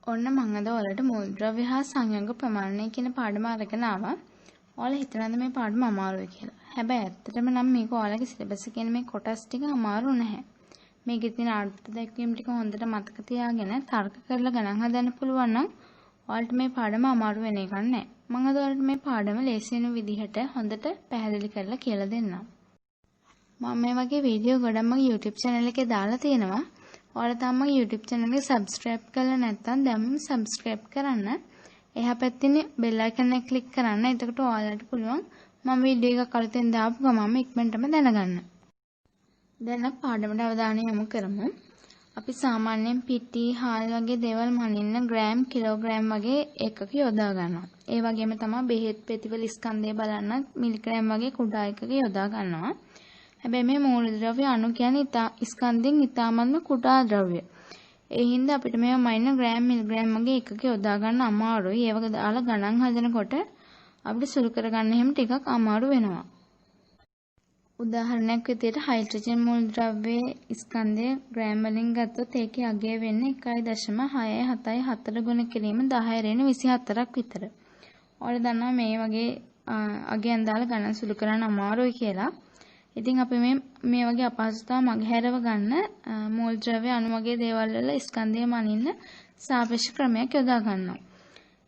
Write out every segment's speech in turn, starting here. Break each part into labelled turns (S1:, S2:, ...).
S1: ඔන්න මම අද ඔයාලට මූලද්‍රව්‍ය හා සංයෝග ප්‍රමාණය කියන පාඩම අරගෙන ආවා. ඔයාලා හිතනද මේ පාඩම අමාරුයි කියලා. හැබැයි ඇත්තටම නම් මේක ඔයාලගේ සිලබස් එකේ මේ කොටස් ටික අමාරු නැහැ. මේකේ තියෙන අර්ථ දැක්වීම් ටික හොඳට මතක තියාගෙන තර්ක කරලා ගණන් හදන්න පුළුවන් නම් ඔයාලට මේ පාඩම අමාරු වෙන එකක් නෑ. මම අද ඔයාලට මේ පාඩම ලේසි වෙන විදිහට හොඳට පැහැදිලි කරලා කියලා දෙන්නම්. මම මේ වගේ වීඩියෝ ගොඩක් මගේ YouTube channel එකේ දාලා තියෙනවා. ඔයාලා තාම මගේ YouTube channel එක subscribe කරලා නැත්නම් දැන්ම subscribe කරන්න. එහා පැත්තේ bell icon එක click කරන්න. එතකොට ඔයාලට පුළුවන් මම වීඩියෝ එකක් අලුතෙන් දාපු ගමන්ම ඉක්මනටම දැනගන්න. දැන් අපි පාඩමට අවධානය යොමු කරමු. අපි සාමාන්‍යයෙන් පිටි, හාල් වගේ දේවල් මනින්න ග්‍රෑම්, කිලෝග්‍රෑම් වගේ එකක යොදා ගන්නවා. ඒ වගේම තමයි බෙහෙත් පෙතිවල ස්කන්ධය බලන්න මිලිග්‍රෑම් වගේ කුඩා එකක යොදා ගන්නවා. හැබැයි මේ මූලද්‍රව්‍ය අණු කියන්නේ ස්කන්ධෙන් ඉතාමත්ම කුඩා ද්‍රව්‍ය. ඒ හින්දා අපිට මේවා මයින ග්‍රෑම් මිලිග්‍රෑම් වගේ එකක යොදා ගන්න අමාරුයි. ඒ වගේ දාලා ගණන් හදනකොට අපිට සුළු කරගන්න හැම ටිකක් අමාරු වෙනවා. උදාහරණයක් විදිහට හයිඩ්‍රජන් මූලද්‍රව්‍යයේ ස්කන්ධය ග්‍රෑම් වලින් ගත්තොත් ඒකේ අගය වෙන්නේ 1.674 ගුණ කිරීම 10 ඍණ 24ක් විතර. ඔයාලා දන්නවා මේ වගේ අගයන් දාලා ගණන් සුළු කරන්න අමාරුයි කියලා. ඉතින් අපි මේ වගේ අපහසුතාව මගහැරව ගන්න මූලද්‍රව්‍ය අණු වගේ දේවල් වල ස්කන්ධය මනින්න සාපේක්ෂ ක්‍රමයක් යොදා ගන්නවා.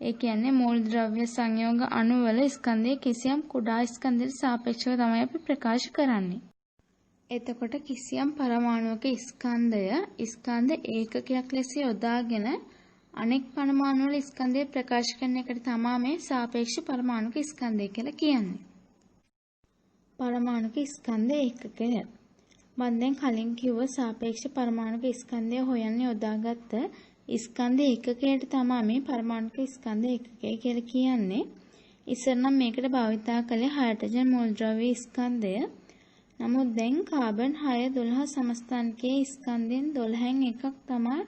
S1: ඒ කියන්නේ මූලද්‍රව්‍ය සංයෝග අණු වල ස්කන්ධයේ කිසියම් කුඩා ස්කන්ධයට සාපේක්ෂව තමයි අපි ප්‍රකාශ කරන්නේ. එතකොට කිසියම් පරමාණුවක ස්කන්ධ ඒකකයක් ලෙස යොදාගෙන අනෙක් පරමාණු වල ස්කන්ධය ප්‍රකාශ කරන එකට තමයි මේ සාපේක්ෂ පරමාණුක ස්කන්ධය කියලා කියන්නේ. පරමාණුක ස්කන්ධ ඒකකය. මම දැන් කලින් කිව්ව සාපේක්ෂ පරමාණුක ස්කන්ධය හොයන්න යොදාගත්ත ස්කන්ධ ඒකකයට තමයි මේ පරමාණුක ස්කන්ධ ඒකකය කියලා කියන්නේ. ඉස්සර නම් මේකට භාවිතා කළේ හයිඩ්‍රජන් මූලද්‍රව්‍ය ස්කන්ධය. නමුත් දැන් කාබන් 6 12 සමස්ථානිකයේ ස්කන්ධෙන් 12න් එකක් තමයි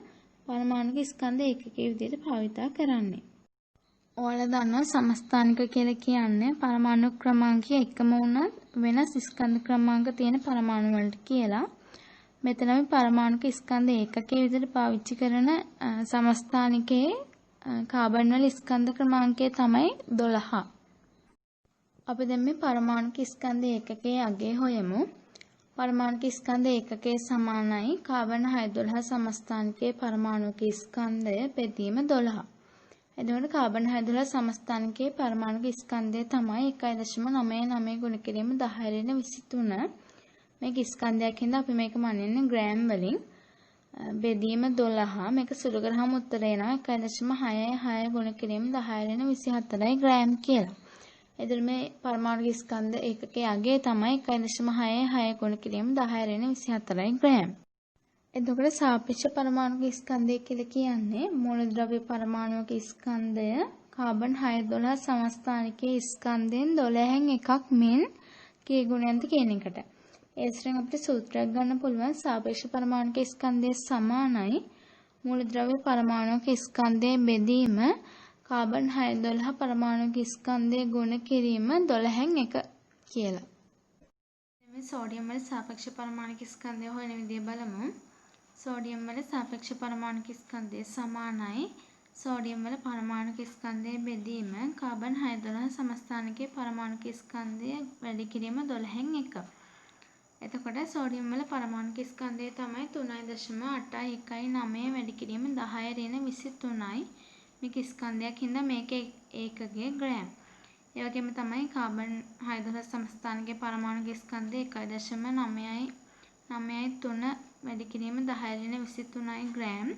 S1: පරමාණුක ස්කන්ධ ඒකකයේ විදිහට භාවිතා කරන්නේ. ඔයාලා දන්නවා සමස්ථානික කියලා කියන්නේ පරමාණු ක්‍රමාංකය එකම වුණත් වෙනස් ස්කන්ධ ක්‍රමාංක තියෙන පරමාණු වලට කියලා. මෙතන අපි පරමාණුක ස්කන්ධ ඒකකයේ විදිහට පාවිච්චි කරන සමස්ථානිකයේ කාබන් වල ස්කන්ධ ක්‍රමාංකය තමයි 12. අපි දැන් මේ පරමාණුක ස්කන්ධ ඒකකයේ අගය හොයමු. පරමාණුක ස්කන්ධ ඒකකයේ සමානයි කාබන් 612 සමස්ථානිකයේ පරමාණුක ස්කන්ධය බෙදීම 12. එතකොට කාබන් 612 සමස්ථානිකයේ පරමාණුක ස්කන්ධය තමයි 1.99 ගුණ කිරීම 10 ඍණ 23. මේක ස්කන්ධයක් හින්දා අපි මේක මනින්නේ ග්‍රෑම් වලින්. බෙදීම 12. මේක සුළු කරාම උත්තරේ එනවා 1.66 ගුණ කිරීම 10 ඍණ 24යි ග්‍රෑම් කියලා. එතකොට මේ පරමාණුක ස්කන්ධ ඒකකයේ අගය තමයි 1.66 ගුණ කිරීම 10 ඍණ 24යි ග්‍රෑම්. එතකොට සාපේක්ෂ පරමාණුක ස්කන්ධය කියලා කියන්නේ මූලද්‍රව්‍ය පරමාණුක ස්කන්ධය කාබන් 612 සමස්ථානිකයේ ස්කන්ධෙන් 12න් එකක් මෙන් කී ගුණයක්ද කියන එකට. ඒ ස්ත්‍රෙන් අපිට සූත්‍රයක් ගන්න පුළුවන් සාපේක්ෂ පරමාණුක ස්කන්ධය සමානයි මූලද්‍රව්‍ය පරමාණුක ස්කන්ධයේ බෙදීම කාබන් 612 පරමාණුක ස්කන්ධයේ ගුණ කිරීම 12න් එක කියලා. මේ සෝඩියම් වල සාපේක්ෂ පරමාණුක ස්කන්ධය හොයන විදිය බලමු. සෝඩියම් වල සාපේක්ෂ පරමාණුක ස්කන්ධය සමානයි සෝඩියම් වල පරමාණුක ස්කන්ධයේ බෙදීම කාබන් 612 සමස්ථානිකයේ පරමාණුක ස්කන්ධය වැඩි කිරීම 12න් එක. එතකොට සෝඩියම් වල පරමාණුක ස්කන්ධය තමයි 3.819 වැඩි කිරීම 10 ඍණ 23යි. මේක ස්කන්ධයක් හින්දා මේක ඒකකයේ ග්‍රෑම්. ඒ වගේම තමයි කාබන් 612 සමස්ථානිකයේ පරමාණුක ස්කන්ධය 1.993 වැඩි කිරීම 10 ඍණ 23යි ග්‍රෑම්.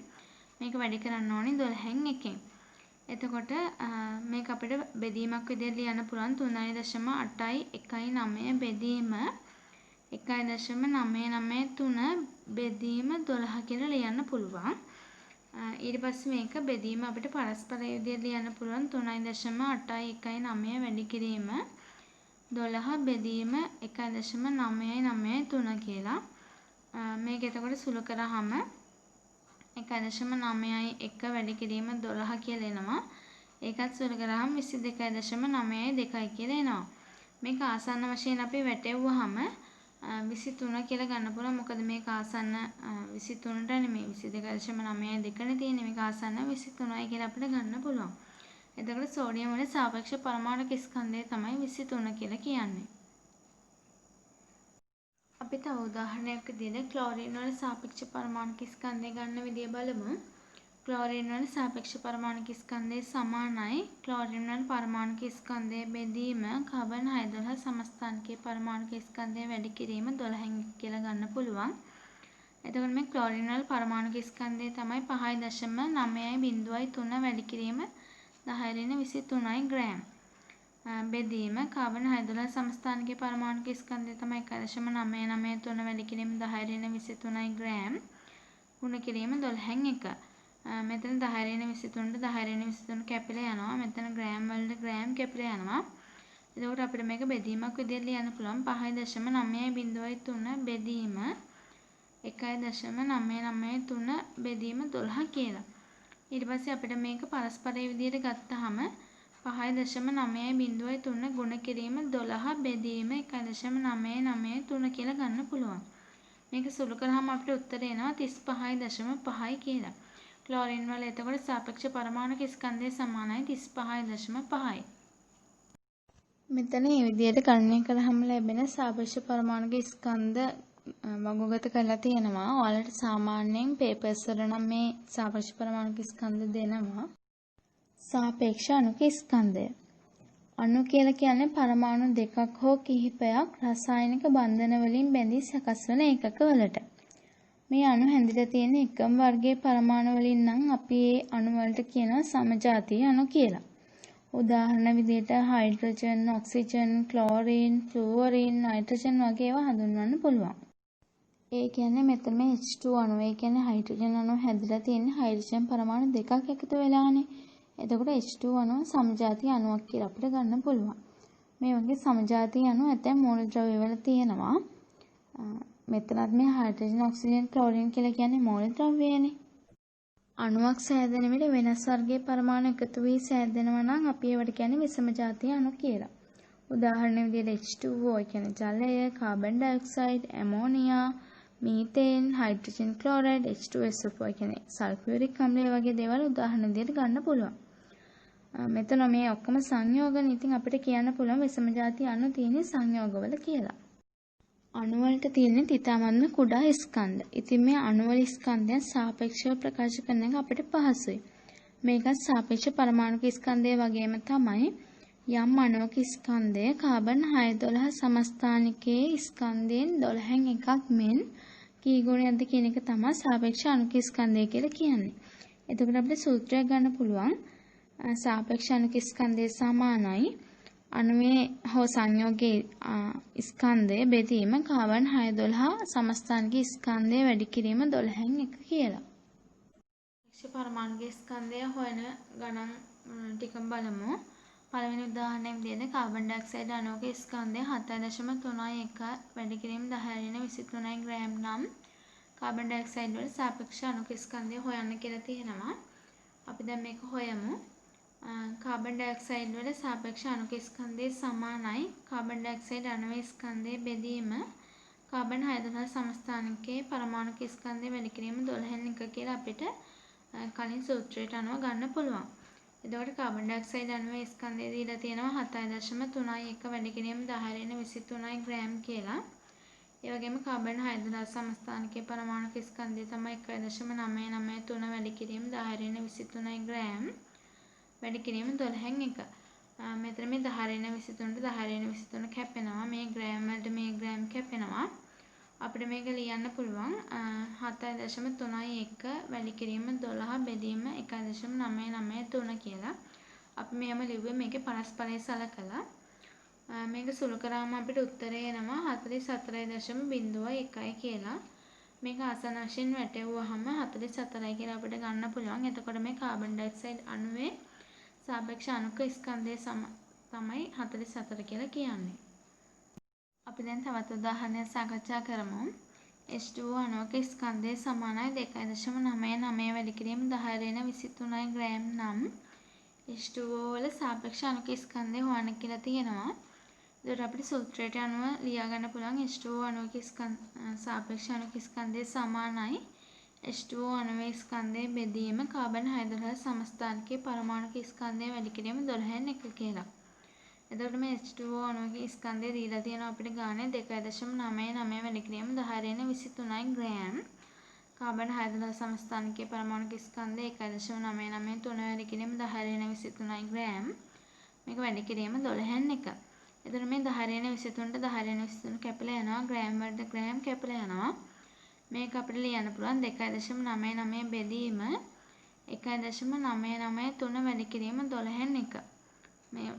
S1: මේක වැඩි කරන්න ඕනේ 12න් එකෙන්. එතකොට මේක අපිට බෙදීමක් විදිහට ලියන්න පුළුවන් 3.819 බෙදීම 1.993 බෙදීම 12 කියලා ලියන්න පුළුවන්. ඊට පස්සේ මේක බෙදීම අපිට පරස්පර විදිහට ලියන්න පුළුවන් 3.819 වැඩි කිරීම 12 බෙදීම 1.993 කියලා. මේක එතකොට සුළු කරාම 1.91 වැඩි කිරීම 12 කියලා එනවා. ඒකත් සුළු කරාම 22.92 කියලා එනවා. මේක ආසන්න වශයෙන් අපි වැටෙව්වහම 23 කියලා ගන්න පුළුවන්. මොකද මේක ආසන්න 23ට නෙමෙයි 22.9යි දෙකනේ තියෙන්නේ. මේක ආසන්න 23යි කියලා අපිට ගන්න පුළුවන්. එතකොට සෝඩියම් වල සාපේක්ෂ පරමාණුක ස්කන්ධය තමයි 23 කියලා කියන්නේ. අපි තව උදාහරණයක් විදිහට ක්ලෝරින් වල සාපේක්ෂ පරමාණුක ස්කන්ධය ගන්න විදිය බලමු. ක්ලෝරින් වල සාපේක්ෂ පරමාණුක ස්කන්ධය සමානයි ක්ලෝරින් වල පරමාණුක ස්කන්ධය බෙදීම කාබන් 612 සමස්ථානිකයේ පරමාණුක ස්කන්ධය වැඩි කිරීම 12න් කියලා ගන්න පුළුවන්. එතකොට මේ ක්ලෝරින් වල පරමාණුක ස්කන්ධය තමයි 5.9.3 වැඩි කිරීම 10^23 ග්‍රෑම්. බෙදීම කාබන් 612 සමස්ථානිකයේ පරමාණුක ස්කන්ධය තමයි 1.993 වැඩි කිරීම 10^23 ග්‍රෑම්. ගුණ කිරීම 12න් 1. මෙතන 10^23ට 10^23 කැපිලා යනවා. මෙතන ග්‍රෑම් වලට ග්‍රෑම් කැපිලා යනවා. එතකොට අපිට මේක බෙදීමක් විදිහට ලියන්න පුළුවන් 5.903 බෙදීම 1.993 බෙදීම 12 කියලා. ඊට පස්සේ අපිට මේක පරස්පරයේ විදිහට ගත්තාම 5.903 ගුණ කිරීම 12 බෙදීම 1.993 කියලා ගන්න පුළුවන්. මේක සුළු කරාම අපිට උත්තරය එනවා 35.5 කියලා. ක්ලෝරින් වල එතකොට සාපේක්ෂ පරමාණුක ස්කන්ධය සමානයි 35.5යි. මෙතන මේ විදිහට ගණනය කරාම ලැබෙන සාපේක්ෂ පරමාණුක ස්කන්ධ වගුගත කරලා තියෙනවා. ඔයාලට සාමාන්‍යයෙන් පේපර්ස් වල නම් මේ සාපේක්ෂ පරමාණුක ස්කන්ධ දෙනවා. සාපේක්ෂ අණුක ස්කන්ධය. අණු කියලා කියන්නේ පරමාණු දෙකක් හෝ කිහිපයක් රසායනික බන්ධන වලින් බැඳී සකස් වන ඒකක වලට. මේ අණු හැදිලා තියෙන එකම වර්ගයේ පරමාණු වලින් නම් අපි ඒ අණු වලට කියනවා සමජාතීය අණු කියලා. උදාහරණ විදිහට හයිඩ්‍රජන්, ඔක්සිජන්, ක්ලෝරින්, ෆ්ලුවරින්, නයිට්‍රජන් වගේ ඒවා හඳුන්වන්න පුළුවන්. ඒ කියන්නේ මෙතන මේ H2 අණුව, ඒ කියන්නේ හයිඩ්‍රජන් අණුව හැදිලා තියෙන්නේ හයිඩ්‍රජන් පරමාණු දෙකක් එකතු වෙලානේ. එතකොට H2 අණුව සමජාතීය අණුවක් කියලා අපිට ගන්න පුළුවන්. මේ වගේ සමජාතීය අණු ඇතැම් මූලද්‍රව්‍ය වල තියෙනවා. මෙතනත් මේ හයිඩ්‍රජන්, ඔක්සිජන්, ක්ලෝරින් කියලා කියන්නේ මූලද්‍රව්‍යයනේ. අණුවක් සෑදෙන විට වෙනස් වර්ගයේ පරමාණු එකතු වී සෑදෙනවා නම් අපි ඒවට කියන්නේ විෂම ජාතිය අණු කියලා. උදාහරණ විදිහට H2O කියන්නේ ජලය, carbon dioxide, ammonia, methane, hydrogen chloride, H2SO4 කියන්නේ සල්ෆියුරික් අම්ලය වගේ දේවල් උදාහරණ විදිහට ගන්න පුළුවන්. මෙතන මේ ඔක්කොම සංයෝගන. ඉතින් අපිට කියන්න පුළුවන් විෂම ජාතිය අණු තියෙන සංයෝගවල කියලා. අණු වලට තියෙන ඉතාමත්ම කුඩා ස්කන්ධ. ඉතින් මේ අණු වල ස්කන්ධයන් සාපේක්ෂව ප්‍රකාශ කරන එක අපිට පහසුයි. මේකත් සාපේක්ෂ පරමාණුක ස්කන්ධය වගේම තමයි යම් අණුවක ස්කන්ධය කාබන් 612 සමස්ථානිකයේ ස්කන්ධයෙන් 12න් එකක් මෙන් කී ගුණයක්ද කියන එක තමයි සාපේක්ෂ අණුක ස්කන්ධය කියලා කියන්නේ. එතකොට අපිට සූත්‍රයක් ගන්න පුළුවන්. සාපේක්ෂ අණුක ස්කන්ධය සමානයි අණුවේ හෝ සංයෝගයේ ස්කන්ධය බෙදීම කාබන් 612 සමස්ථානික ස්කන්ධය වැඩි කිරීම 12න් 1 කියලා. සාපේක්ෂ පරමාණුක ස්කන්ධය හොයන ගණන් ටික බලමු. පළවෙනි උදාහරණය විදිහට කාබන් ඩයොක්සයිඩ් අණුවක ස්කන්ධය 7.31 වැඩි කිරීම 10^23 ග්‍රෑම් නම් කාබන් ඩයොක්සයිඩ් වල සාපේක්ෂ අණුක ස්කන්ධය හොයන්න කියලා තියෙනවා. අපි දැන් මේක හොයමු. කාබන් ඩයොක්සයිඩ් වල සාපේක්ෂ අණුක ස්කන්ධය සමානයි කාබන් ඩයොක්සයිඩ් අණුවේ ස්කන්ධය බෙදීම කාබන් 612 සමස්ථානිකයේ පරමාණුක ස්කන්ධය වැඩි කිරීම 12න් 1 කියලා අපිට කලින් සූත්‍රයට අනුව ගන්න පුළුවන්. එතකොට කාබන් ඩයොක්සයිඩ් අණුවේ ස්කන්ධය දීලා තියෙනවා 7.31 වැඩි කිරීම 10^23 ග්‍රෑම් කියලා. ඒ වගේම කාබන් 612 සමස්ථානිකයේ පරමාණුක ස්කන්ධය තමයි 1.993 වැඩි කිරීම 10^23 ග්‍රෑම්. වැඩි කිරීම 12න් 1. මෙතන මේ 10^23ට 10^23 කැපෙනවා. මේ ග්‍රෑම් වලට මේ ග්‍රෑම් කැපෙනවා. අපිට මේක ලියන්න පුළුවන් 7.31 වැඩි කිරීම 12 බෙදීම 1.993 කියලා. අපි මෙහෙම ලිව්වේ මේකේ පරස්පරය සලකලා. මේක සුළු කරාම අපිට උත්තරය එනවා 44.01 කියලා. මේක ආසන්න වශයෙන් වැටෙවුවාම 44යි කියලා අපිට ගන්න පුළුවන්. එතකොට මේ කාබන් ඩයොක්සයිඩ් අණුවේ සාපේක්ෂ අණුක ස්කන්ධය තමයි 44 කියලා කියන්නේ. අපි දැන් තවත් උදාහරණයක් සාකච්ඡා කරමු. H2O අණුවක ස්කන්ධය සමානයි 2.99 වැඩි කිරීම 10^23 ග්‍රෑම් නම් H2O වල සාපේක්ෂ අණුක ස්කන්ධය හොයන්න කියලා තියෙනවා. එතකොට අපිට සූත්‍රයට අනුව ලියා ගන්න පුළුවන් H2O අණුවක සාපේක්ෂ අණුක ස්කන්ධය සමානයි H2O අණුවේ ස්කන්ධයේ බෙදීම කාබන් හයිඩ්‍රජන් සමස්ථානිකයේ පරමාණුක ස්කන්ධය වැඩි කිරීම 12න් 1 කියලා. එතකොට මේ H2O අණුවක ස්කන්ධය දීලා තියෙනවා අපිට ගානේ 2.99 වැඩි කිරීම 10^23 ග්‍රෑම්. කාබන් හයිඩ්‍රජන් සමස්ථානිකයේ පරමාණුක ස්කන්ධය 1.993 වැඩි කිරීම 10^23 ග්‍රෑම්. මේක වැඩි කිරීම 12න් 1. එතකොට මේ 10^23ට 10^23 කැපිලා යනවා ග්‍රෑම් වලට ග්‍රෑම් කැපිලා යනවා. මේක අපිට ලියන්න පුළුවන් 2.99 බෙදීම 1.993 වැඩි කිරීම 12න් 1. මේ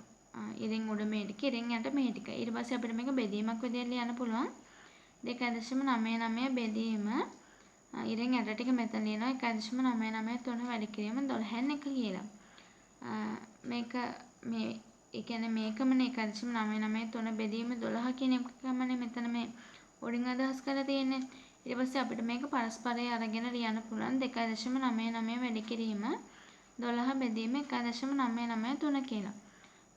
S1: ඉරින් උඩ මේ ටික ඉරින් යට මේ ටික. ඊට පස්සේ අපිට මේක බෙදීමක් විදිහට ලියන්න පුළුවන් 2.99 බෙදීම ඉරින් යට ටික මෙතන ලියනවා 1.993 වැඩි කිරීම 12න් 1 කියලා. මේක මේ ඒ කියන්නේ මේකමනේ 1.993 බෙදීම 12 කියන එකමනේ මෙතන මේ උඩින් අදහස් කරලා තියෙන්නේ. ඊට පස්සේ අපිට මේක පරස්පරය අරගෙන ලියන්න පුළුවන් 2.99 වැඩි කිරීම 12 බෙදීම 1.993 කියලා.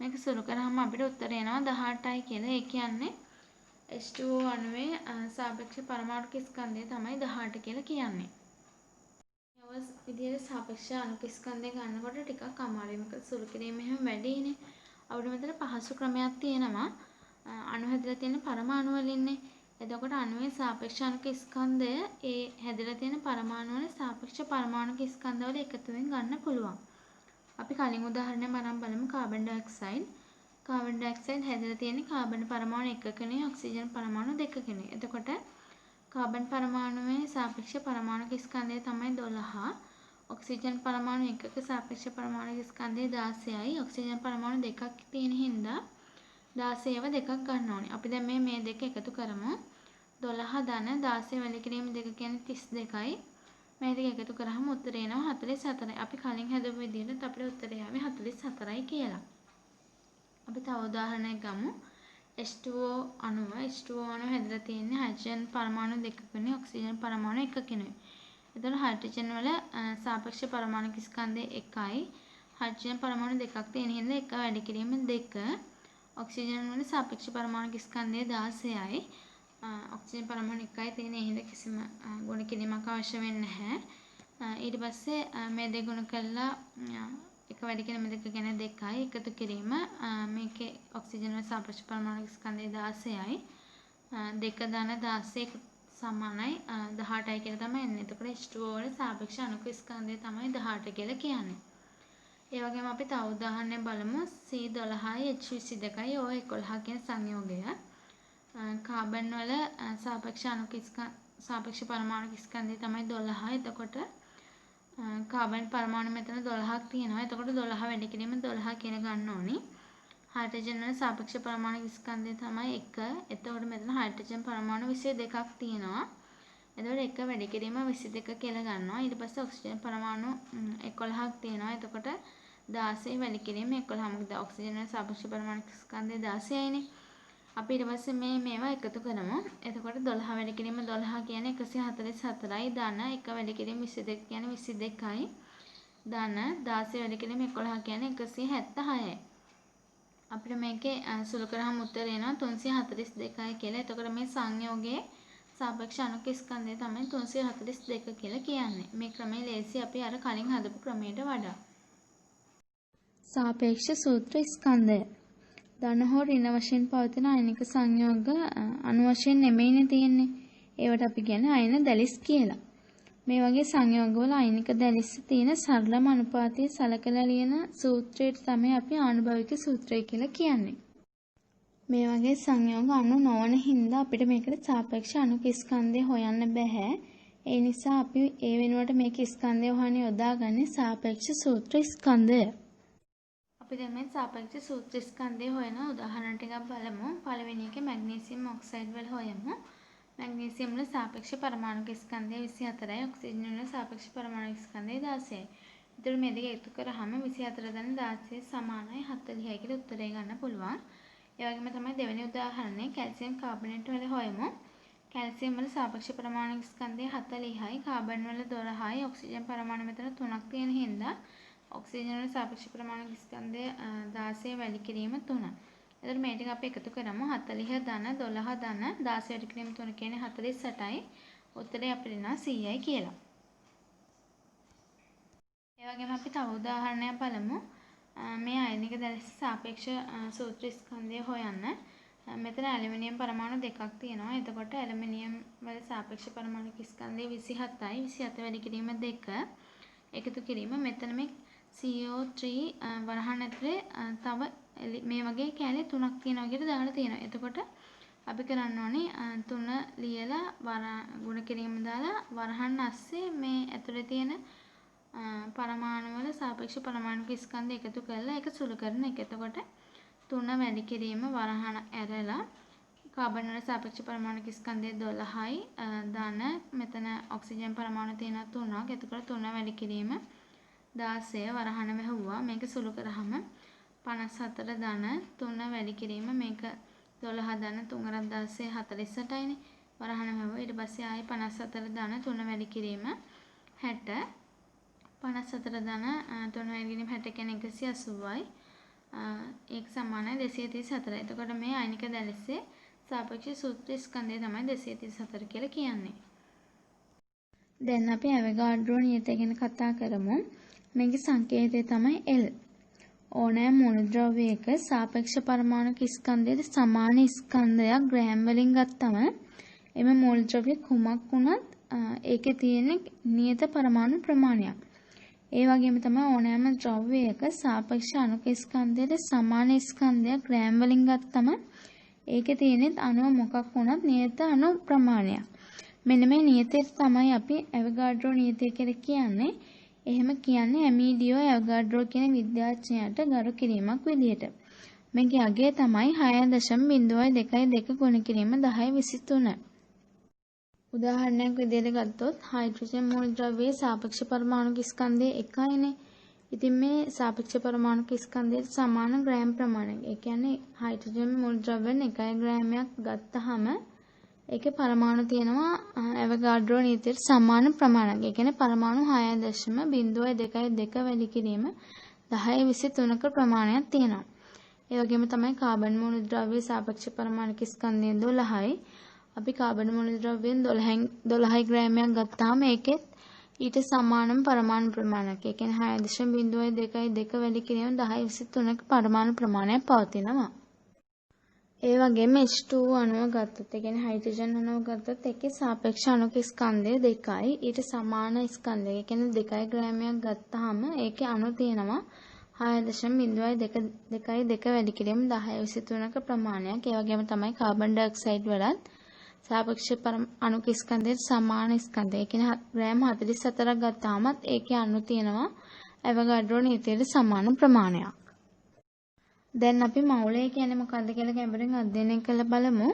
S1: මේක සුළු කරාම අපිට උත්තරය එනවා 18යි කියලා. ඒ කියන්නේ H2O අණුවේ සාපේක්ෂ පරමාණුක ස්කන්ධය තමයි 18 කියලා කියන්නේ. යවස් විදිහට සාපේක්ෂ අණුක ස්කන්ධය ගන්නකොට ටිකක් අමාරුයි. මොකද සුළු කිරීම එහෙම වැඩිනේ. අපිට මෙතන පහසු ක්‍රමයක් තියෙනවා. අණු හැදලා තියෙන පරමාණු වලින්නේ. එතකොට අණුවේ සාපේක්ෂ අණුක ස්කන්ධය ඒ හැදලා තියෙන පරමාණු වල සාපේක්ෂ පරමාණුක ස්කන්ධ වල එකතුවෙන් ගන්න පුළුවන්. අපි කලින් උදාහරණයක් අරන් බලමු කාබන් ඩයොක්සයිඩ්. කාබන් ඩයොක්සයිඩ් හැදලා තියෙන්නේ කාබන් පරමාණු එකකනේ ඔක්සිජන් පරමාණු දෙකකනේ. එතකොට කාබන් පරමාණුවේ සාපේක්ෂ පරමාණුක ස්කන්ධය තමයි 12. ඔක්සිජන් පරමාණු එකක සාපේක්ෂ පරමාණුක ස්කන්ධය 16යි. ඔක්සිජන් පරමාණු දෙකක් තියෙන හින්දා 16ව දෙකක් ගන්න ඕනේ. අපි දැන් මේ දෙක එකතු කරමු. 12 ධන 16 වැඩි කිරීම 2 කියන්නේ 32යි. මේ දෙක එකතු කරාම උත්තරය එනවා 44යි. අපි කලින් හදපු විදිහට අපිට උත්තරය ආවේ 44යි කියලා. අපි තව උදාහරණයක් ගමු. H2O අණුව හැදලා තියෙන්නේ හයිඩ්‍රජන් පරමාණු දෙකකින් ඔක්සිජන් පරමාණු එකකින්. එතකොට හයිඩ්‍රජන් වල සාපේක්ෂ පරමාණුක ස්කන්ධය 1යි. හයිඩ්‍රජන් පරමාණු දෙකක් තියෙන හින්දා 1 වැඩි කිරීම 2. ඔක්සිජන් වල සාපේක්ෂ පරමාණුක ස්කන්ධය 16යි. ඔක්සිජන් පරමාණු එකයි තියෙන හින්දා කිසිම ගුණ කිරීමක් අවශ්‍ය වෙන්නේ නැහැ. ඊට පස්සේ මේ දෙක ගුණ කළා එක වැඩි කිරීම 2 කියන්නේ 2යි. එකතු කිරීම මේකේ ඔක්සිජන් වල සාපේක්ෂ පරමාණුක ස්කන්ධය 16යි. 2 ධන 16 සමානයි 18යි කියලා තමයි එන්නේ. එතකොට H2O වල සාපේක්ෂ අණුක ස්කන්ධය තමයි 18 කියලා කියන්නේ. ඒ වගේම අපි තව උදාහරණයක් බලමු. C12යි H22යි O11 කියන සංයෝගය. කාබන් වල සාපේක්ෂ පරමාණුක ස්කන්ධය තමයි 12. එතකොට කාබන් පරමාණු මෙතන 12ක් තියෙනවා. එතකොට 12 වැඩි කිරීම 12 කියන ගන්න ඕනි. හයිඩ්‍රජන් වල සාපේක්ෂ පරමාණු ස්කන්ධය තමයි 1. එතකොට මෙතන හයිඩ්‍රජන් පරමාණු 22ක් තියෙනවා. එතකොට 1 වැඩි කිරීම 22 කියලා ගන්නවා. ඊට පස්සේ ඔක්සිජන් පරමාණු 11ක් තියෙනවා. එතකොට 16 වැඩි කිරීම 11. මොකද ඔක්සිජන් වල සාපේක්ෂ පරමාණු ස්කන්ධය 16යිනේ. අපි ඊට පස්සේ මේවා එකතු කරමු. එතකොට 12 වැඩි කිරීම 12 කියන්නේ 144යි. ධන 1 වැඩි කිරීම 22 කියන්නේ 22යි. ධන 16 වැඩි කිරීම 11 කියන්නේ 176යි. අපිට මේකේ සුළු කරාම උත්තරය එනවා 342යි කියලා. එතකොට මේ සංයෝගයේ සාපේක්ෂ අණුක ස්කන්ධය තමයි 342 කියලා කියන්නේ. මේ ක්‍රමය ලේසි අපි අර කලින් හදපු ක්‍රමයට වඩා. සාපේක්ෂ සූත්‍ර ස්කන්ධය. ධන හෝ ඍණ වශයෙන් පවතින අයනික සංයෝග අණු වශයෙන් නෙමෙයිනේ තියෙන්නේ. ඒවට අපි කියන්නේ අයන දැලිස් කියලා. මේ වගේ සංයෝගවල අයනික දැලිස් තියෙන සරලම අනුපාතය සලකලා ලියන සූත්‍රයට තමයි අපි ආනුභාවික සූත්‍රය කියලා කියන්නේ. මේ වගේ සංයෝග අණු නොවන හින්දා අපිට මේකට සාපේක්ෂ අණුක ස්කන්ධය හොයන්න බෑ. ඒ නිසා අපි ඒ වෙනුවට මේක ස්කන්ධය හොයන්න යොදාගන්නේ සාපේක්ෂ සූත්‍ර ස්කන්ධය. අපි දැන් මේ සාපේක්ෂ සූත්‍ර ස්කන්ධය හොයන උදාහරණ ටිකක් බලමු. පළවෙනි එකේ මැග්නීසියම් ඔක්සයිඩ් වල හොයමු. මැග්නීසියම් වල සාපේක්ෂ පරමාණුක ස්කන්ධය 24යි. ඔක්සිජන් වල සාපේක්ෂ පරමාණුක ස්කන්ධය 16යි. ඒතර මේ දෙක එකතු කරාම 24 ධන 16 සමානයි 40යි කියලා උත්තරය ගන්න පුළුවන්. ඒ වගේම තමයි දෙවෙනි උදාහරණය කැල්සියම් කාබනේට් වල හොයමු. කැල්සියම් වල සාපේක්ෂ පරමාණුක ස්කන්ධය 40යි. කාබන් වල 12යි. ඔක්සිජන් පරමාණු මෙතන 3ක් තියෙන හින්දා ඔක්සිජන් වල සාපේක්ෂ පරමාණු ස්කන්ධය 16 වැඩි කිරීම 3. එතකොට මේ ටික අපි එකතු කරමු. 40 ධන 12 ධන 16 වැඩි කිරීම 3 කියන්නේ 48යි. උත්තරේ අපිට එනවා 100යි කියලා. ඒ වගේම අපි තව උදාහරණයක් බලමු. මේ අයනික දැලෙස සාපේක්ෂ සූත්‍ර ස්කන්ධය හොයන්න. මෙතන ඇලුමිනියම් පරමාණු දෙකක් තියෙනවා. එතකොට ඇලුමිනියම් වල සාපේක්ෂ පරමාණු ස්කන්ධය 27යි. 27 වැඩි කිරීම 2 එකතු කිරීම. මෙතන මේ CO3 වරහන් ඇතුලේ තව මේ වගේ කැලේ 3ක් තියෙනවා කියලා දාලා තියෙනවා. එතකොට අපි කරන්න ඕනේ 3 ලියලා ගුණ කිරීම දාලා වරහන් ASCII මේ ඇතුලේ තියෙන පරමාණු වල සාපේක්ෂ පරමාණු ස්කන්ධ එකතු කරලා ඒක සුළු කරන එක. එතකොට 3 වැඩි කිරීම වරහන ඇරලා කාබන් වල සාපේක්ෂ පරමාණු ස්කන්ධය 12යි ධන මෙතන ඔක්සිජන් පරමාණු තියෙන 3ක්. එතකොට 3 වැඩි කිරීම 16 වරහන වැහුවා. මේක සුළු කරාම 54 ධන 3 වැඩි කිරීම මේක 12 ධන 3 16 48යිනේ. වරහන වැහුවා. ඊට පස්සේ ආයේ 54 ධන 3 වැඩි කිරීම 60 54 ධන 3 වැඩි කිරීම 60 කියන්නේ 180යි. ඒක සමානයි 234. එතකොට මේ අයනික දැලෙස්සේ සාපේක්ෂ සූත්‍ර ස්කන්ධය තමයි 234 කියලා කියන්නේ. දැන් අපි ඇවොගාඩ්‍රෝ නියතය ගැන කතා කරමු. මේකේ සංකේතය තමයි L. ඕනෑම මූලද්‍රව්‍යයක සාපේක්ෂ පරමාණු ස්කන්ධයට සමාන ස්කන්ධයක් ග්‍රෑම් වලින් ගත්තම එම මූලද්‍රව්‍ය කුමක් වුණත් ඒකේ තියෙන නියත පරමාණු ප්‍රමාණයක්. ඒ වගේම තමයි ඕනෑම ද්‍රව්‍යයක සාපේක්ෂ අණුක ස්කන්ධයට සමාන ස්කන්ධයක් ග්‍රෑම් වලින් ගත්තම ඒකේ තියෙන අණුව මොකක් වුණත් නියත අණු ප්‍රමාණයක්. මෙන්න මේ නියතය තමයි අපි ඇවොගාඩ්‍රෝ නියතය කියලා කියන්නේ. එහෙම කියන්නේ ඇමීඩියෝ ඇවොගාඩ්‍රෝ කියන විද්‍යාඥයාට ගරු කිරීමක් විදියට. මේකේ අගය තමයි 6.02 ගුණ කිරීම 1023. උදාහරණයක් විදියට ගත්තොත් හයිඩ්‍රජන් මූලද්‍රව්‍යයේ සාපේක්ෂ පරමාණු ස්කන්ධය 1යිනේ. ඉතින් මේ සාපේක්ෂ පරමාණු ස්කන්ධයට සමාන ග්‍රෑම් ප්‍රමාණයක්. ඒ කියන්නේ හයිඩ්‍රජන් මූලද්‍රව්‍යෙන් 1 ග්‍රෑමයක් ගත්තාම ඒකේ පරමාණු තියෙනවා ඇවොගාඩ්‍රෝ නීතියට සමාන ප්‍රමාණයක්. ඒ කියන්නේ පරමාණු 6.02 වැඩි කිරීම 1023ක ප්‍රමාණයක් තියෙනවා. ඒ වගේම තමයි කාබන් මූලද්‍රව්‍යයේ සාපේක්ෂ පරමාණු ස්කන්ධය 12යි. අපි කාබන් මූලද්‍රව්‍යයෙන් 12 ග්‍රෑමයක් ගත්තාම ඒකෙත් ඊට සමානම පරමාණු ප්‍රමාණයක්. ඒ කියන්නේ 6.02 වැඩි කිරීම 1023ක පරමාණු ප්‍රමාණයක් පවතිනවා. ඒ වගේම H2 අණුව ගත්තොත් ඒ කියන්නේ හයිඩ්‍රජන් අණුව ගත්තොත් ඒකේ සාපේක්ෂ අණුක ස්කන්ධය 2යි. ඊට සමාන ස්කන්ධය. ඒ කියන්නේ 2 ග්‍රෑමයක් ගත්තාම ඒකේ අණු තියෙනවා 6.02 වැඩි කිරීම 1023ක ප්‍රමාණයක්. ඒ වගේම තමයි කාබන් ඩයොක්සයිඩ් වලත් සාපේක්ෂ අණුක ස්කන්ධයට සමාන ස්කන්ධය. ඒ කියන්නේ ග්‍රෑම් 44ක් ගත්තාමත් ඒකේ අණු තියෙනවා ඇවොගාඩ්‍රෝ නීතියට සමාන ප්‍රමාණයක්. දැන් අපි මවුලය කියන්නේ මොකක්ද කියලා ගැඹුරින් අධ්‍යයනය කරලා බලමු.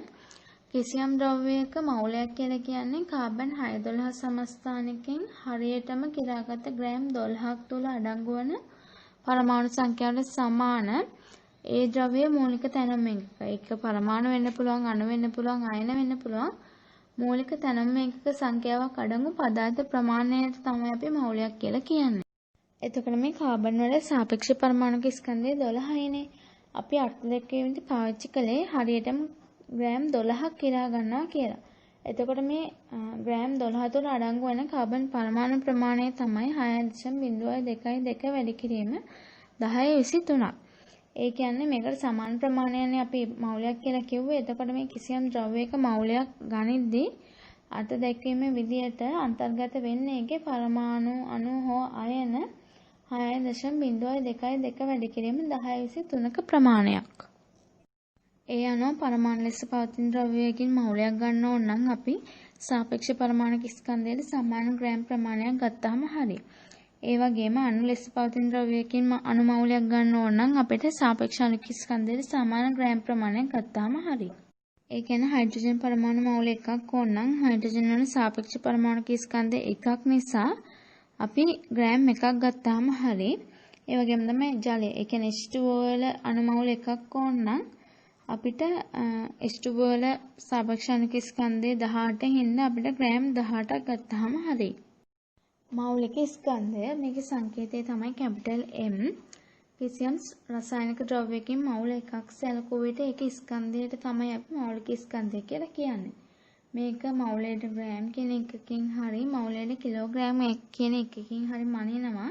S1: කිසියම් ද්‍රව්‍යයක මවුලයක් කියලා කියන්නේ කාබන් 612 සමස්ථානකින් හරියටම කිරාගත ග්‍රෑම් 12ක් තුල අඩංගු වන පරමාණු සංඛ්‍යාවට සමාන ඒ ද්‍රව්‍යයේ මූලික තැනම එකක. ඒක පරමාණු වෙන්න පුළුවන්, අණු වෙන්න පුළුවන්, අයන වෙන්න පුළුවන්. මූලික තැනම එකක සංඛ්‍යාවක් අඩංගු පදාර්ථ ප්‍රමාණයට තමයි අපි මවුලයක් කියලා කියන්නේ. එතකොට මේ කාබන් වල සාපේක්ෂ පරමාණු ස්කන්ධය 12යිනේ. අපි අර්ථ දැක්වීමේදී පාවිච්චි කළේ හරියටම ග්‍රෑම් 12ක් කිරා ගන්නවා කියලා. එතකොට මේ ග්‍රෑම් 12 තුළ අඩංගු වන කාබන් පරමාණු ප්‍රමාණය තමයි 6.02 වැඩි කිරීම 1023ක්. ඒ කියන්නේ මේකට සමාන ප්‍රමාණයනේ අපි මවුලයක් කියලා කිව්වේ. එතකොට මේ කිසියම් ද්‍රව්‍යයක මවුලයක් ගනිද්දී අර්ථ දැක්වීමේ විදියට අන්තර්ගත වෙන්නේ ඒකේ පරමාණු අණු හෝ අයන 6.02 වැඩි කිරීම 1023ක ප්‍රමාණයක්. ඒ අනුව පරමාණු ලෙස පවතින ද්‍රව්‍යයකින් මවුලයක් ගන්න ඕන නම් අපි සාපේක්ෂ පරමාණු ස්කන්ධයට සමාන ග්‍රෑම් ප්‍රමාණයක් ගත්තාම හරි. ඒ වගේම අණු ලෙස පවතින ද්‍රව්‍යයකින් අණු මවුලයක් ගන්න ඕන නම් අපිට සාපේක්ෂ අණු ස්කන්ධයට සමාන ග්‍රෑම් ප්‍රමාණයක් ගත්තාම හරි. ඒ කියන්නේ හයිඩ්‍රජන් පරමාණු මවුල එකක් ඕන නම් හයිඩ්‍රජන් වල සාපේක්ෂ පරමාණු ස්කන්ධය එකක් නිසා අපි ග්‍රෑම් එකක් ගත්තාම හරි. ඒ වගේම තමයි ජලය. ඒ කියන්නේ H2O වල අණු මවුල එකක් ඕන නම් අපිට H2O වල සාපේක්ෂ අණු ස්කන්ධය 18 හින්දා අපිට ග්‍රෑම් 18ක් ගත්තාම හරි. මෞලික ස්කන්ධය මේකේ සංකේතය තමයි කැපිටල් M. කිසියම් රසායනික ද්‍රව්‍යකින් මවුල එකක් සැලකුව විට ඒක ස්කන්ධයට තමයි අපි මෞලික ස්කන්ධය කියලා කියන්නේ. මේක මවුලයට ග්‍රෑම් කියන එකකින් හරි මවුලයට කිලෝග්‍රෑම් කියන එකකින් හරි මනිනවා.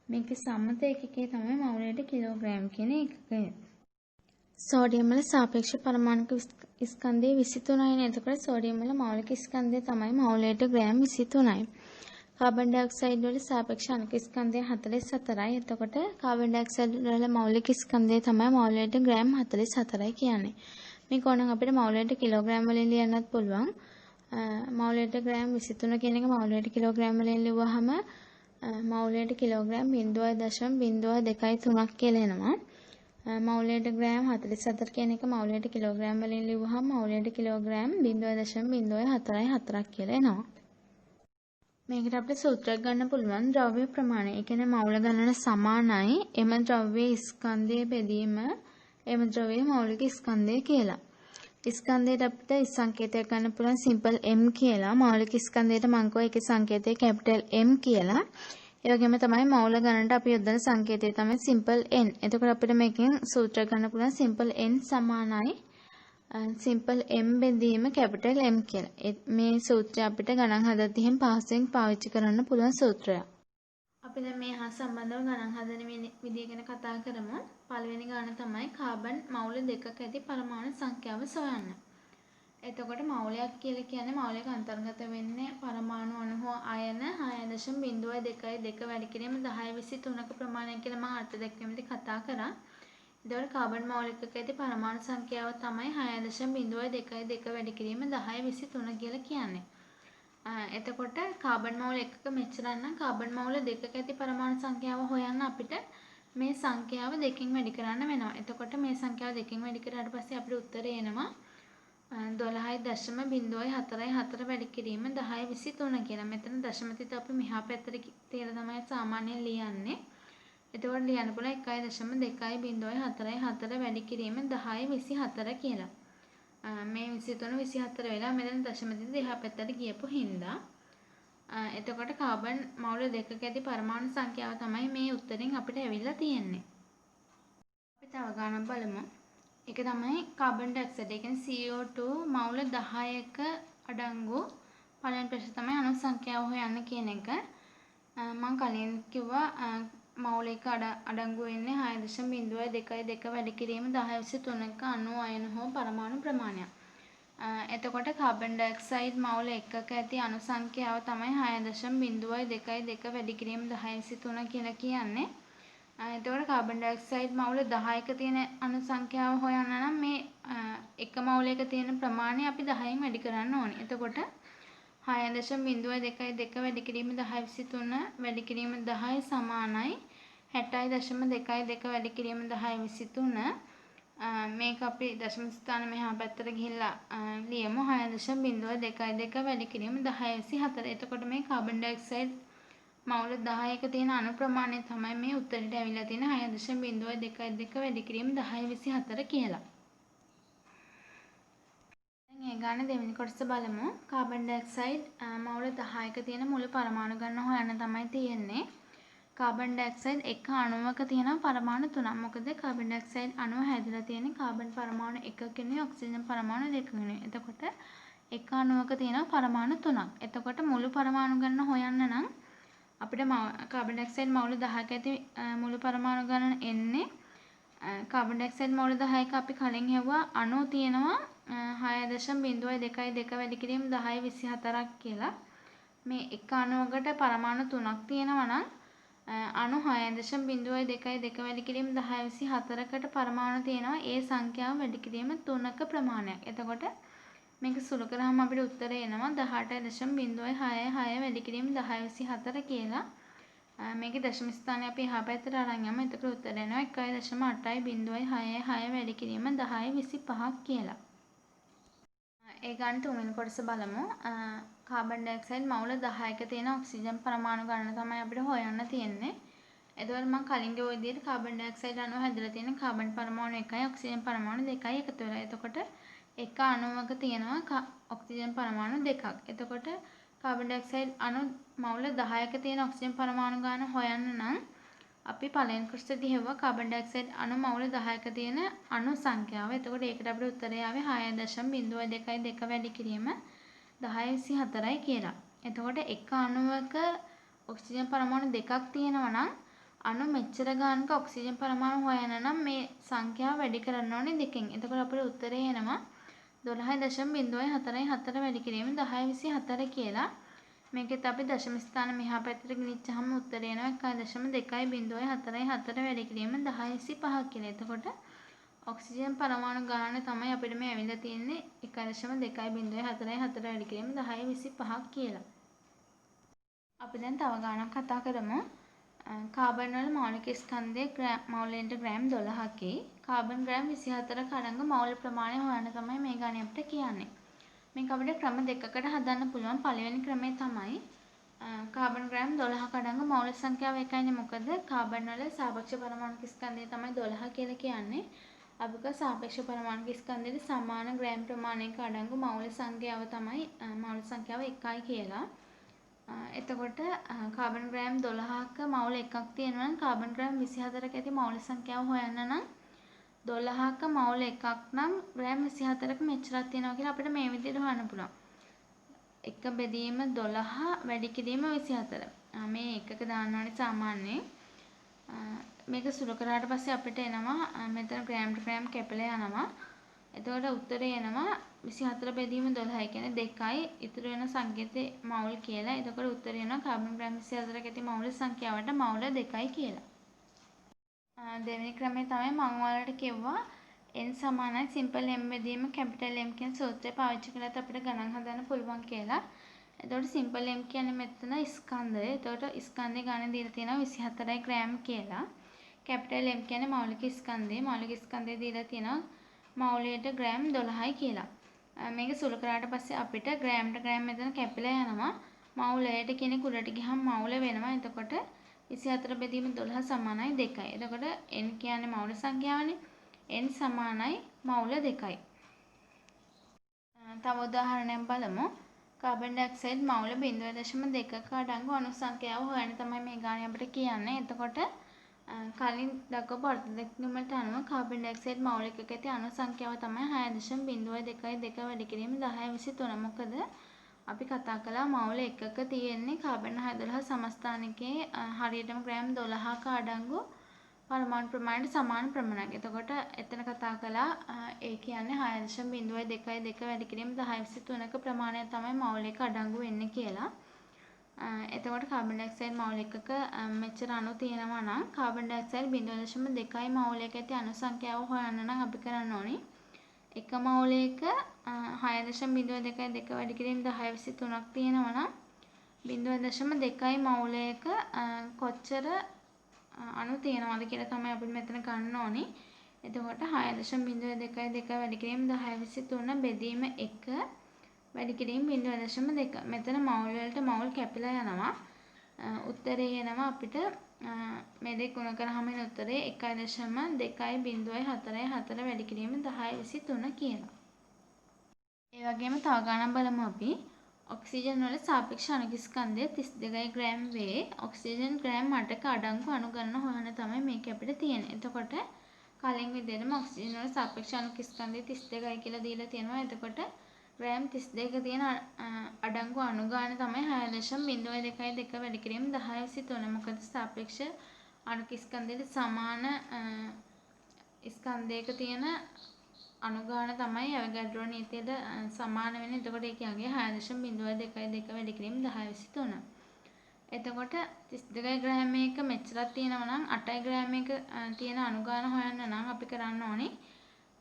S1: මේකේ සම්මත එකකේ තමයි මවුලයට කිලෝග්‍රෑම් කියන එකකය. සෝඩියම් වල සාපේක්ෂ පරමාණුක ස්කන්ධය 23යි. එතකොට සෝඩියම් වල මෞලික ස්කන්ධය තමයි මවුලයට ග්‍රෑම් 23යි. කාබන් ඩයොක්සයිඩ් වල සාපේක්ෂ අණුක ස්කන්ධය 44යි. එතකොට කාබන් ඩයොක්සයිඩ් වල මෞලික ස්කන්ධය තමයි මවුලයට ග්‍රෑම් 44යි කියන්නේ. මේක ඕනනම් අපිට මවුලයට කිලෝග්‍රෑම් වලින් ලියන්නත් පුළුවන්. මවුලයට ග්‍රෑම් 23 කියන එක මවුලයට කිලෝග්‍රෑම් වලින් ලිව්වහම මවුලයට කිලෝග්‍රෑම් 0.023ක් කියලා එනවා. මවුලයට ග්‍රෑම් 44 කියන එක මවුලයට කිලෝග්‍රෑම් වලින් ලිව්වහම මවුලයට කිලෝග්‍රෑම් 0.044ක් කියලා එනවා. මේකට අපිට සූත්‍රයක් ගන්න පුළුවන් ද්‍රව්‍ය ප්‍රමාණය. ඒ කියන්නේ මවුල ගණන සමානයි එම ද්‍රව්‍යයේ ස්කන්ධයේ බෙදීම එම ද්‍රව්‍යයේ මෞලික ස්කන්ධය කියලා. ස්කන්ධයට අපිට සංකේතයක් ගන්න පුළුවන් සිම්පල් M කියලා. මෞලික ස්කන්ධයට මම කෝ ඒකේ සංකේතය කැපිටල් M කියලා. ඒ වගේම තමයි මෞල ගණනට අපි යොදන සංකේතය තමයි සිම්පල් n. එතකොට අපිට මේකෙන් සූත්‍රයක් ගන්න පුළුවන් සිම්පල් n සමානයි සිම්පල් m බෙදීම කැපිටල් M කියලා. මේ සූත්‍රය අපිට ගණන් හදද්දී එහෙම පහසුවෙන් පාවිච්චි කරන්න පුළුවන් සූත්‍රයක්. අපි දැන් මේ හා සම්බන්ධව ගණන් හදන විදිය ගැන කතා කරමු. පළවෙනි ගණන තමයි කාබන් මවුල දෙකක ඇති පරමාණු සංඛ්‍යාව සොයන්න. එතකොට මවුලයක් කියලා කියන්නේ මවුලයක අන්තර්ගත වෙන්නේ පරමාණු අණු හෝ අයන 6.02 වැඩි කිරීම 1023ක ප්‍රමාණයක් කියලා මම අර්ථ දැක්වීමේදී කතා කරා. එතකොට කාබන් මවුලයක ඇති පරමාණු සංඛ්‍යාව තමයි 6.02 වැඩි කිරීම 1023 කියලා කියන්නේ. එතකොට කාබන් මවුල එකක මෙච්චර නම් කාබන් මවුල දෙකක ඇති පරමාණු සංඛ්‍යාව හොයන්න අපිට මේ සංඛ්‍යාව දෙකකින් වැඩි කරන්න වෙනවා. එතකොට මේ සංඛ්‍යාව දෙකකින් වැඩි කරාට පස්සේ අපිට උත්තරේ එනවා 12.044 වැඩි කිරීම 1023 කියලා. මෙතන දශම තිත අපි මෙහා පැත්තට තියලා තමයි සාමාන්‍යයෙන් ලියන්නේ. එතකොට ලියන්න පුළුවන් 1.2.044 වැඩි කිරීම 1024 කියලා. මේ 23 24 වෙලා මෙතන දශම තිත එහා පැත්තට ගියපු හින්දා එතකොට කාබන් මවුල දෙකක ඇති පරමාණු සංඛ්‍යාව තමයි මේ උත්තරෙන් අපිට ඇවිල්ලා තියෙන්නේ. අපි තව ගණන් බලමු. ඒක තමයි කාබන් ඩයොක්සයිඩ්. ඒ කියන්නේ CO2 මවුල 10ක අඩංගු පළවෙනි ප්‍රශ්නේ තමයි අණු සංඛ්‍යාව හොයන්න කියන එක. මම කලින් කිව්වා මවුලයක අඩංගු වෙන්නේ 6.022 වැඩි කිරීම 1023ක අණු අයන හෝ පරමාණු ප්‍රමාණයක්. එතකොට කාබන් ඩයොක්සයිඩ් මවුල එකක ඇති අණු සංඛ්‍යාව තමයි 6.022 වැඩි කිරීම 1023 කියලා කියන්නේ. එතකොට කාබන් ඩයොක්සයිඩ් මවුල 10ක තියෙන අණු සංඛ්‍යාව හොයන්න නම් මේ එක මවුලයක තියෙන ප්‍රමාණය අපි 10න් වැඩි කරන්න ඕනේ. එතකොට 6.022 වැඩි කිරීම 1023 වැඩි කිරීම 10 සමානයි 60.22 වැඩි කිරීම 1023. මේක අපි දශම ස්ථාන මෙහා පැත්තට ගිහිල්ලා ලියමු 6.022 වැඩි කිරීම 1024. එතකොට මේ කාබන් ඩයොක්සයිඩ් මවුල 10ක තියෙන අණු ප්‍රමාණය තමයි මේ උත්තරයට ඇවිල්ලා තියෙන 6.022 වැඩි කිරීම 1024 කියලා. දැන් ඒ ගාන දෙවෙනි කොටස බලමු. කාබන් ඩයොක්සයිඩ් මවුල 10ක තියෙන මුළු පරමාණු ගණන හොයන්න තමයි තියෙන්නේ. කාබන් ඩයොක්සයිඩ් එක අණුවක තියෙන පරමාණු 3ක්. මොකද කාබන් ඩයොක්සයිඩ් අණුව හැදිලා තියෙන්නේ කාබන් පරමාණු එකකිනුයි ඔක්සිජන් පරමාණු දෙකකිනුයි. එතකොට එක අණුවක තියෙන පරමාණු 3ක්. එතකොට මුළු පරමාණු ගණන හොයන්න නම් අපිට කාබන් ඩයොක්සයිඩ් මවුල 10ක ඇති මුළු පරමාණු ගණන එන්නේ කාබන් ඩයොක්සයිඩ් මවුල 10ක අපි කලින් හෙව්වා අණු තියෙනවා 6.022 වැඩි කිරීම 1024ක් කියලා. මේ එක අණුවකට පරමාණු 3ක් තියෙනවා නම් අණු 6.022 වැඩි කිරීම 1024කට පරමාණු තියෙනවා ඒ සංඛ්‍යාව වැඩි කිරීම 3ක ප්‍රමාණයක්. එතකොට මේක සුළු කරාම අපිට උත්තරය එනවා 18.066 වැඩි කිරීම 1024 කියලා. මේකේ දශම ස්ථානය අපි එහා පැත්තට අරන් යමු. එතකොට උත්තරය එනවා 1.8.066 වැඩි කිරීම 1025ක් කියලා. ඒ ගන්න තුන්වෙනි කොටස බලමු. කාබන් ඩයොක්සයිඩ් මවුල 10ක තියෙන ඔක්සිජන් පරමාණු ගණන තමයි අපිට හොයන්න තියෙන්නේ. එතකොට මම කලින් ගිය විදිහට කාබන් ඩයොක්සයිඩ් අණුව හැදලා තියෙන කාබන් පරමාණු 1යි ඔක්සිජන් පරමාණු 2යි එකතු වෙලා. එතකොට එක අණුවක තියෙනවා ඔක්සිජන් පරමාණු 2ක්. එතකොට කාබන් ඩයොක්සයිඩ් අණු මවුල 10ක තියෙන ඔක්සිජන් පරමාණු ගාන හොයන්න නම් අපි පළවෙනි කොටසදී හෙව්වා කාබන් ඩයොක්සයිඩ් අණු මවුල 10ක තියෙන අණු සංඛ්‍යාව. එතකොට ඒකට අපිට උත්තරය ආවේ 6.02 වැඩි කිරීම 1024යි කියලා. එතකොට එක අණුවක ඔක්සිජන් පරමාණු දෙකක් තියෙනවා නම් අණු මෙච්චර ගානක ඔක්සිජන් පරමාණු හොයන්න නම් මේ සංඛ්‍යාව වැඩි කරන්න ඕනේ දෙකෙන්. එතකොට අපිට උත්තරය එනවා 12.04 වැඩි කිරීම 1024 කියලා. මේකෙත් අපි දශම ස්ථාන මෙහා පැත්තට ගෙනිච්චාම උත්තරය එනවා 1.0204 වැඩි කිරීම 1025 කියලා. එතකොට ඔක්සිජන් පරමාණු ගාන තමයි අපිට මේ ඇවිල්ලා තියෙන්නේ 1.0204 වැඩි කිරීම 1025 කියලා. අපි දැන් තව ගානක් කතා කරමු. කාබන් වල මෞලික ස්කන්ධයේ මෞලෙන්ට ග්‍රෑම් 12කයි. කාබන් ග්‍රෑම් 24ක අඩංගු මෞල ප්‍රමාණය හොයන්න තමයි මේ ගානේ අපිට කියන්නේ. මේක අපිට ක්‍රම දෙකකට හදන්න පුළුවන්. පළවෙනි ක්‍රමය තමයි කාබන් ග්‍රෑම් 12ක අඩංගු මෞල සංඛ්‍යාව එකයිනේ. මොකද කාබන් වල සාපේක්ෂ පරමාණු ස්කන්ධය තමයි 12 කියලා කියන්නේ. අපික සාපේක්ෂ පරමාණු ස්කන්ධයේ සමාන ග්‍රෑම් ප්‍රමාණයක අඩංගු මෞල සංඛ්‍යාව තමයි මෞල සංඛ්‍යාව 1යි කියලා. එතකොට කාබන් ග්‍රෑම් 12ක මෞල එකක් තියෙනවා නම් කාබන් ග්‍රෑම් 24ක ඇති මෞල සංඛ්‍යාව හොයන්න නම් 12ක මෞල එකක් නම් ග්‍රෑම් 24ක මෙච්චරක් තියෙනවා කියලා අපිට මේ විදිහට හොයන්න පුළුවන්. 1 බෙදීම 12 වැඩි කිරීම 24. මේ එකක දාන්න ඕනේ සාමාන්‍යයෙන්. මේක සුළු කරාට පස්සේ අපිට එනවා මෙතන ග්‍රෑම්ට ග්‍රෑම් කැපිලා යනවා. එතකොට උත්තරේ එනවා 24 බෙදීම 12 කියන්නේ 2යි. ඉතුරු වෙන සංකේතේ මවුල් කියලා. එතකොට උත්තරේ එනවා කාබන් ග්‍රෑම් 24ක ඇති මවුල සංඛ්‍යාවට මවුල 2යි කියලා. දෙවෙනි ක්‍රමය තමයි මම ඔයාලට කිව්වා n සමානයි සිම්පල් m බෙදීම කැපිටල් M කියන සූත්‍රය පාවිච්චි කරලා අපිට ගණන් හදන්න පුළුවන් කියලා. එතකොට සිම්පල් m කියන්නේ මෙතන ස්කන්ධය. එතකොට ස්කන්ධය ගණන් දීලා තියෙනවා 24යි ග්‍රෑම් කියලා. කැපිටල් M කියන්නේ මෞලික ස්කන්ධය. මෞලික ස්කන්ධය දීලා තියෙනවා මෞලයට ග්‍රෑම් 12යි කියලා. මේක සුළු කරාට පස්සේ අපිට ග්‍රෑම්ට ග්‍රෑම් මෙතන කැපිලා යනවා. මෞලයට කියන කුලට ගියහම මෞල වෙනවා. එතකොට 24 බෙදීම 12 සමානයි 2යි. එතකොට n කියන්නේ මෞල සංඛ්‍යාවනේ. n සමානයි මෞල 2යි. තව උදාහරණයක් බලමු. කාබන් ඩයොක්සයිඩ් මෞල 0.2ක අඩංගු අණු සංඛ්‍යාව හොයන්න තමයි මේ ගානේ අපිට කියන්නේ. එතකොට කලින් දක්වපු අර්ථ දැක්වීමට අනුව කාබන් ඩයොක්සයිඩ් මෞල එකක ඇති අණු සංඛ්‍යාව තමයි 6.02 වැඩි කිරීම 1023. මොකද අපි කතා කළා මෞල එකක තියෙන්නේ කාබන් 612 සමස්ථානිකයේ හරියටම ග්‍රෑම් 12ක අඩංගු පරමාණු ප්‍රමාණයට සමාන ප්‍රමාණයක්. එතකොට එතන කතා කළා ඒ කියන්නේ 6.02 වැඩි කිරීම 1023ක ප්‍රමාණය තමයි මෞල එක අඩංගු වෙන්නේ කියලා. එතකොට කාබන් ඩයොක්සයිඩ් මෞල එකක මෙච්චර අණු තියෙනවා නම් කාබන් ඩයොක්සයිඩ් 0.2යි මෞල එක ඇති අණු සංඛ්‍යාව හොයන්න නම් අපි කරන්න ඕනේ එක මෞලයක 6.02 වැඩි කිරීම 1023ක් තියෙනවා නම් 0.2යි මෞලයක කොච්චර අණු තියෙනවද කියලා තමයි අපිට මෙතන ගන්න ඕනේ. එතකොට 6.02 වැඩි කිරීම 1023 බෙදීම 1 වැඩි කිරීම 0.2. මෙතන මෞල් වලට මෞල් කැපිලා යනවා. උත්තරේ එනවා අපිට මේ දෙක ගුණ කරාම එන උත්තරේ 1.2.04 වැඩි කිරීම 1023 කියලා. ඒ වගේම තව ගණන් බලමු අපි. ඔක්සිජන් වල සාපේක්ෂ අණු ස්කන්ධය 32 ග්‍රෑම් වේ. ඔක්සිජන් ග්‍රෑම් 8ක අඩංගු අණු ගණන හොයන්න තමයි මේක අපිට තියෙන්නේ. එතකොට කලින් විදිහටම ඔක්සිජන් වල සාපේක්ෂ අණු ස්කන්ධය 32යි කියලා දීලා තියෙනවා. එතකොට ග්‍රෑම් 32ක තියෙන අඩංගු අණු ගාන තමයි 6.02 වැඩි කිරීම 1023. මොකද සාපේක්ෂ අණු ස්කන්ධයට සමාන ස්කන්ධයක තියෙන අණු ගාන තමයි අවගැඩ්‍රෝ නීතියට සමාන වෙන්නේ. එතකොට ඒකගේ 6.02 වැඩි කිරීම 1023. එතකොට 32 ග්‍රෑමයක මෙච්චරක් තියෙනවා නම් 8 ග්‍රෑමයක තියෙන අණු ගාන හොයන්න නම් අපි කරන්න ඕනේ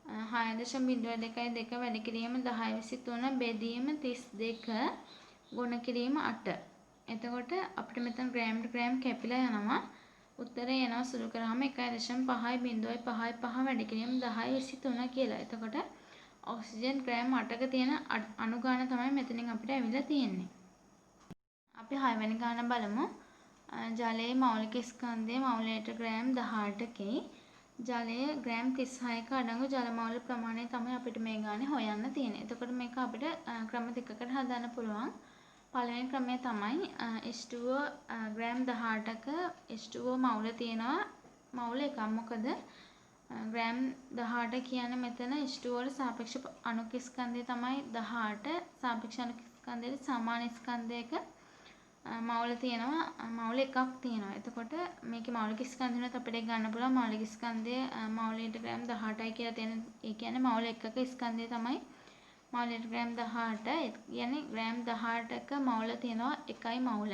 S1: 6.02 වැඩි කිරීම 1023 බෙදීම 32 ගුණ කිරීම 8. එතකොට අපිට මෙතන ග්‍රෑම්ට ග්‍රෑම් කැපිලා යනවා. උත්තරේ එනවා සුළු කරාම 1.5 වැඩි කිරීම 1023 කියලා. එතකොට ඔක්සිජන් ග්‍රෑම් 8ක තියෙන අණු ගාන තමයි මෙතනින් අපිට ඇවිල්ලා තියෙන්නේ. අපි 6 වෙනි ගාන බලමු. ජලයේ මෞලික ස්කන්ධයේ මෞලයට ග්‍රෑම් 18කයි. ජලයේ ග්‍රෑම් 36ක අඩංගු ජල මෞල ප්‍රමාණය තමයි අපිට මේ ගානේ හොයන්න තියෙන්නේ. එතකොට මේක අපිට ක්‍රම දෙකකට හදන්න පුළුවන්. පළවෙනි ක්‍රමය තමයි H2O ග්‍රෑම් 18ක H2O මවුල තියෙනවා මවුල එකක්. මොකද ග්‍රෑම් 18 කියන්නේ මෙතන H2O වල සාපේක්ෂ අණුක ස්කන්ධය තමයි 18. සාපේක්ෂ අණුක ස්කන්ධයේ සමාන ස්කන්ධයක මවුල තියෙනවා මවුල එකක් තියෙනවා. එතකොට මේකේ මෞලික ස්කන්ධයනොත් අපිට ගන්න පුළුවන් මෞලික ස්කන්ධය මවුලයට ග්‍රෑම් 18යි කියලා තියෙන. ඒ කියන්නේ මවුල එකක ස්කන්ධය තමයි මවුලයට ග්‍රෑම් 18. ඒ කියන්නේ ග්‍රෑම් 18ක මවුල තියෙනවා එකයි මවුල.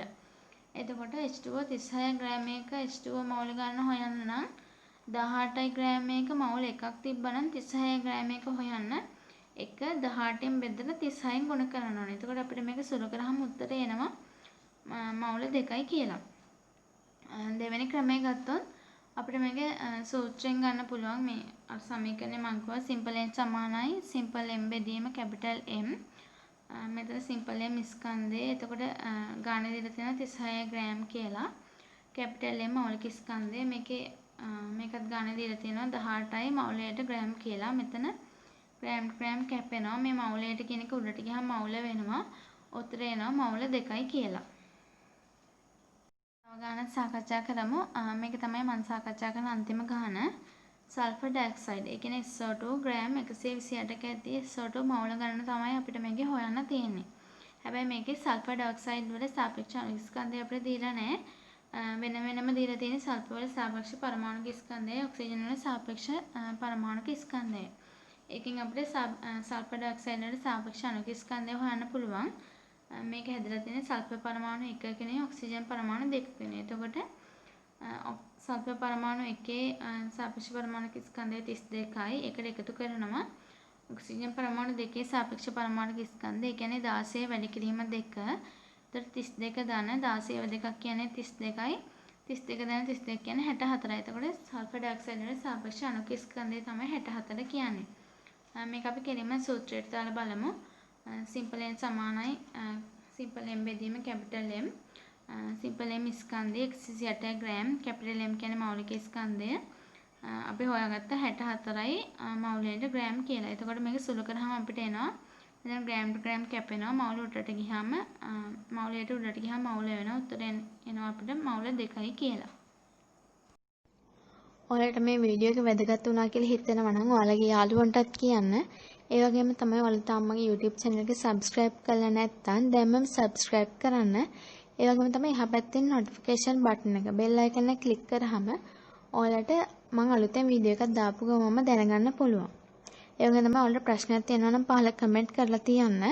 S1: එතකොට H2O 36 ග්‍රෑමයක H2O මවුල ගන්න හොයන්න නම් 18 ග්‍රෑමයක මවුල එකක් තිබ්බනම් 36 ග්‍රෑමයක හොයන්න එක 18න් බෙදලා 36න් ගුණ කරන්න ඕනේ. එතකොට අපිට මේක සුළු කරාම උත්තරේ එනවා මවුල 2යි කියලා. දෙවෙනි ක්‍රමය ගත්තොත් අපිට මේක සූත්‍රයෙන් ගන්න පුළුවන්. මේ සමීකරණය මම කිව්වා සිම්පල් n සමානයි සිම්පල් m බෙදීම කැපිටල් M. මෙතන සිම්පල් m ස්කන්ධය. එතකොට ගාන දීලා තියෙනවා 36 ග්‍රෑම් කියලා. කැපිටල් M මෞලික ස්කන්ධය. මේකත් ගාන දීලා තියෙනවා 18යි මවුලයට ග්‍රෑම් කියලා. මෙතන ග්‍රෑම් කැපෙනවා. මේ මවුලයට කියන එක උඩට ගියාම මවුල වෙනවා. උත්තරේ එනවා මවුල 2යි කියලා. ගානක් සාකච්ඡා කරමු. මේක තමයි මම සාකච්ඡා කරන අන්තිම ගාන. Sulphur dioxide. ඒ කියන්නේ SO2 ග්‍රෑම් 128ක ඇති SO2 මවුල ගණන තමයි අපිට මේකේ හොයන්න තියෙන්නේ. හැබැයි මේකේ සල්ෆර් ඩයොක්සයිඩ් වල සාපේක්ෂ අණු ස්කන්ධය අපිට දීලා නැහැ. වෙන වෙනම දීලා තියෙන්නේ සල්ෆර් වල සාපේක්ෂ පරමාණු ස්කන්ධය, ඔක්සිජන් වල සාපේක්ෂ පරමාණු ස්කන්ධය. ඒකෙන් අපිට සල්ෆර් ඩයොක්සයිඩ් වල සාපේක්ෂ අණු ස්කන්ධය හොයන්න පුළුවන්. මේක හැදලා තියෙන සල්ෆර් පරමාණු 1කිනේ ඔක්සිජන් පරමාණු 2කිනේ. එතකොට සල්ෆර් පරමාණු 1 සාපේක්ෂ පරමාණු ස්කන්ධය 32යි. ඒකට එකතු කරනවා ඔක්සිජන් පරමාණු 2 සාපේක්ෂ පරමාණු ස්කන්ධය. ඒ කියන්නේ 16 වැඩි කිරීම 2. එතකොට 32 දාන 16 2ක් කියන්නේ 32යි. 32 දාන 32 කියන්නේ 64යි. එතකොට සල්ෆර් ඩයොක්සයිඩ් වල සාපේක්ෂ අණු ස්කන්ධය තමයි 64 කියන්නේ. මේක අපි කෙලින්ම සූත්‍රයට දාලා බලමු. සිම්පල් n සමානයි සිම්පල් m බෙදීම කැපිටල් M. සිම්පල් m ස්කන්ධය 138 ග්‍රෑම්. කැපිටල් M කියන්නේ මෞලික ස්කන්ධය. අපි හොයාගත්ත 64යි මවුලයට ග්‍රෑම් කියලා. එතකොට මේක සුළු කරාම අපිට එනවා දැන් ග්‍රෑම් කැපෙනවා. මවුල උඩට ගියාම මවුලයට උඩට ගියාම මවුල වෙනවා. උත්තරේ එනවා අපිට මවුල 2යි කියලා.
S2: ඔයාලට මේ වීඩියෝ එක වැදගත් වුණා කියලා හිතෙනවා නම් ඔයාලගේ යාළුවන්ටත් කියන්න. ඒ වගේම තමයි ඔයාලා තාම මගේ YouTube channel එක subscribe කරලා නැත්නම් දැන්මම subscribe කරන්න. ඒ වගේම තමයි එහා පැත්තේ notification button එක bell icon එක click කරාම ඔයාලට මම අලුතෙන් වීඩියෝ එකක් දාපු ගමන්ම දැනගන්න පුළුවන්. ඒ වගේම තමයි ඔයාලට ප්‍රශ්නයක් තියෙනවා නම් පහළ comment කරලා තියන්න.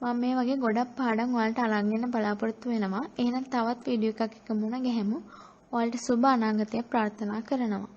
S2: මම මේ වගේ ගොඩක් පාඩම් ඔයාලට අරන් එන්න බලාපොරොත්තු වෙනවා. එහෙනම් තවත් වීඩියෝ එකක් එක්ක මුණ ගැහෙමු. ඔයාලට සුබ අනාගතයක් ප්‍රාර්ථනා කරනවා.